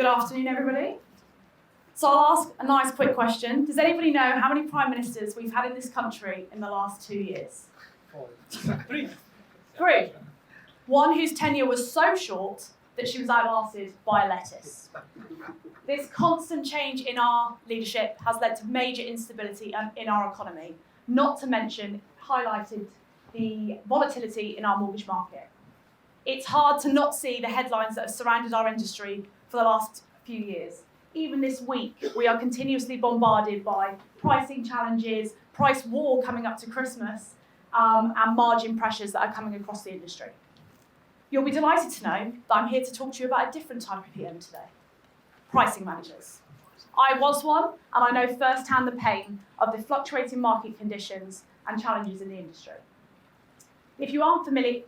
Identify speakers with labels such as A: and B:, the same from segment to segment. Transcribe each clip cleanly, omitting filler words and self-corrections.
A: Good afternoon, everybody. So I'll ask a nice quick question. Does anybody know how many prime ministers we've had in this country in the last 2 years? Three. One whose tenure was so short that she was outlasted by a lettuce. This constant change in our leadership has led to major instability in our economy, not to mention highlighted the volatility in our mortgage market. It's hard to not see the headlines that have surrounded our industry for the last few years. Even this week, we are continuously bombarded by pricing challenges, price war coming up to Christmas, and margin pressures that are coming across the industry. You'll be delighted to know that I'm here to talk to you about a different type of PM today, pricing managers. I was one, and I know firsthand the pain of the fluctuating market conditions and challenges in the industry. If you aren't familiar,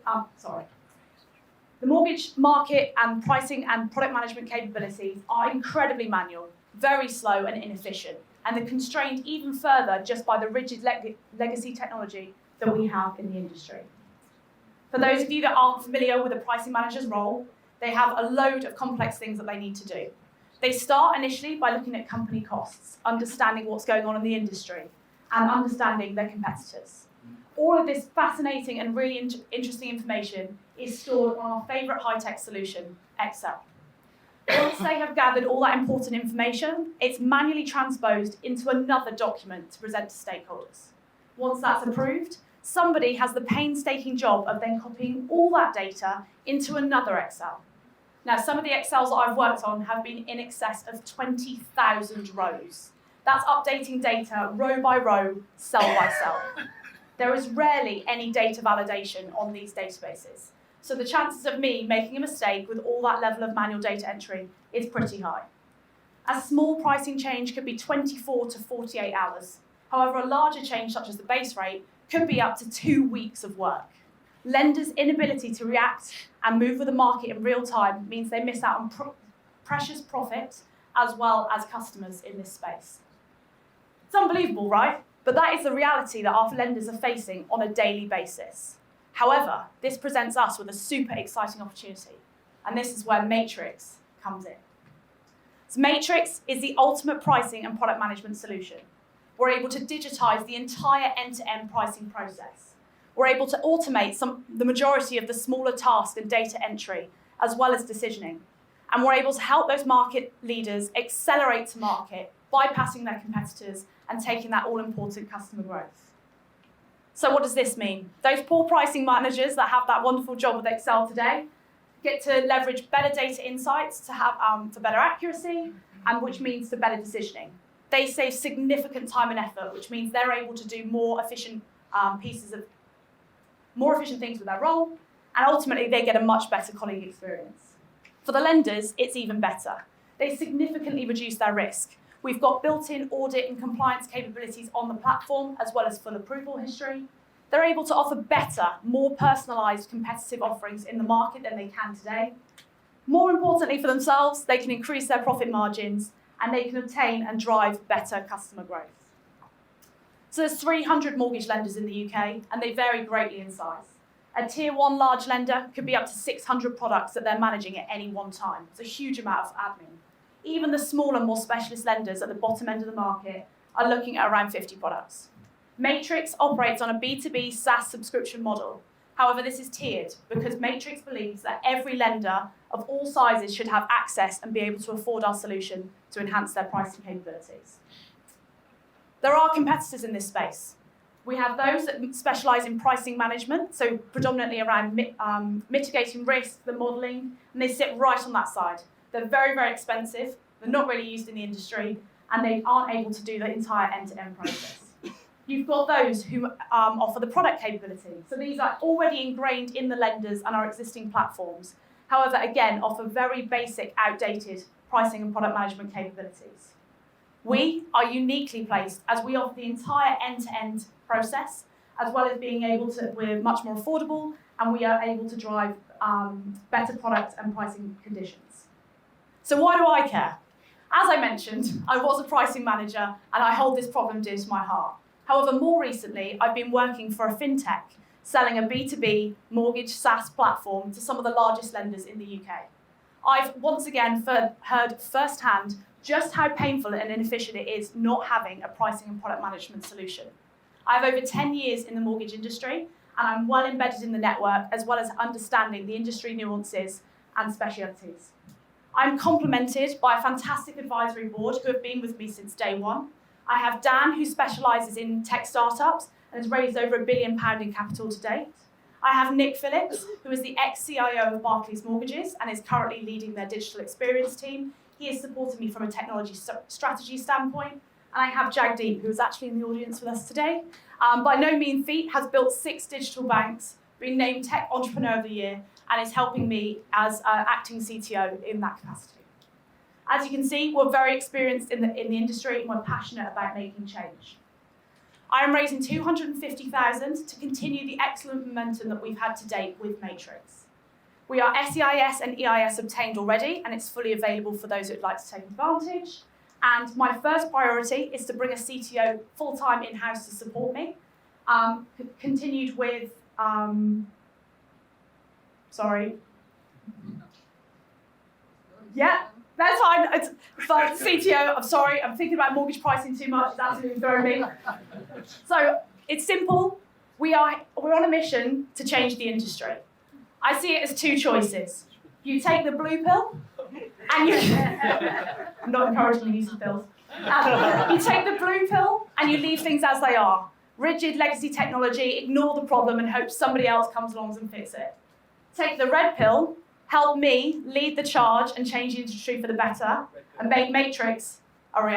A: the mortgage market and pricing and product management capabilities are incredibly manual, very slow and inefficient, and they're constrained even further just by the rigid legacy technology that we have in the industry. For those of you that aren't familiar with a pricing manager's role, they have a load of complex things that they need to do. They start initially by looking at company costs, understanding what's going on in the industry, and understanding their competitors. All of this fascinating and really interesting information is stored on our favourite high-tech solution, Excel. Once they have gathered all that important information, it's manually transposed into another document to present to stakeholders. Once that's approved, somebody has the painstaking job of then copying all that data into another Excel. Now, some of the Excels that I've worked on have been in excess of 20,000 rows. That's updating data row by row, cell by cell. There is rarely any data validation on these databases. So the chances of me making a mistake with all that level of manual data entry is pretty high. A small pricing change could be 24 to 48 hours. However, a larger change such as the base rate could be up to 2 weeks of work. Lenders' inability to react and move with the market in real time means they miss out on precious profit as well as customers in this space. It's unbelievable, right? But that is the reality that our lenders are facing on a daily basis. However, this presents us with a super exciting opportunity, and this is where Matrx comes in. So Matrx is the ultimate pricing and product management solution. We're able to digitize the entire end-to-end pricing process. We're able to automate the majority of the smaller tasks and data entry, as well as decisioning. And we're able to help those market leaders accelerate to market, bypassing their competitors and taking that all-important customer growth. So what does this mean? Those poor pricing managers that have that wonderful job with Excel today get to leverage better data insights to have for better accuracy, and which means to better decisioning. They save significant time and effort, which means they're able to do more efficient things with their role, and ultimately they get a much better colleague experience. For the lenders, it's even better. They significantly reduce their risk. We've got built-in audit and compliance capabilities on the platform, as well as full approval history. They're able to offer better, more personalised competitive offerings in the market than they can today. More importantly for themselves, they can increase their profit margins, and they can obtain and drive better customer growth. So there's 300 mortgage lenders in the UK, and they vary greatly in size. A tier 1 large lender could be up to 600 products that they're managing at any one time. It's a huge amount of admin. Even the smaller, more specialist lenders at the bottom end of the market are looking at around 50 products. Matrx operates on a B2B SaaS subscription model. However, this is tiered because Matrx believes that every lender of all sizes should have access and be able to afford our solution to enhance their pricing capabilities. There are competitors in this space. We have those that specialise in pricing management, so predominantly around mitigating risk, the modelling, and they sit right on that side. They're very, very expensive, they're not really used in the industry, and they aren't able to do the entire end-to-end process. You've got those who offer the product capability. So these are already ingrained in the lenders and our existing platforms. However, again, offer very basic, outdated pricing and product management capabilities. We are uniquely placed as we offer the entire end-to-end process, as well as being able to, we're much more affordable, and we are able to drive better product and pricing conditions. So why do I care? As I mentioned, I was a pricing manager, and I hold this problem dear to my heart. However, more recently, I've been working for a fintech, selling a B2B mortgage SaaS platform to some of the largest lenders in the UK. I've once again heard firsthand just how painful and inefficient it is not having a pricing and product management solution. I have over 10 years in the mortgage industry, and I'm well embedded in the network, as well as understanding the industry nuances and specialities. I'm complemented by a fantastic advisory board who have been with me since day one. I have Dan, who specialises in tech startups and has raised over £1 billion in capital to date. I have Nick Phillips, who is the ex-CIO of Barclays Mortgages and is currently leading their digital experience team. He has supported me from a technology strategy standpoint. And I have Jagdeep, who is actually in the audience with us today. By no mean feat, has built 6 digital banks, been named Tech Entrepreneur of the Year, and is helping me as acting CTO in that capacity. As you can see, we're very experienced in the industry, and we're passionate about making change. I am raising $250,000 to continue the excellent momentum that we've had to date with Matrx. We are SEIS and EIS obtained already, and it's fully available for those who'd like to take advantage. And my first priority is to bring a CTO full-time in-house to support me. Continued with, sorry. Yeah, that's fine. It's fine. CTO, I'm sorry, I'm thinking about mortgage pricing too much. It's absolutely throwing me. So it's simple. We're on a mission to change the industry. I see it as 2 choices. You take the blue pill, and you... I'm not encouraging the use of pills. You take the blue pill, and you leave things as they are. Rigid legacy technology, ignore the problem and hope somebody else comes along and fix it. Take the red pill, help me lead the charge and change the industry for the better, and make Matrx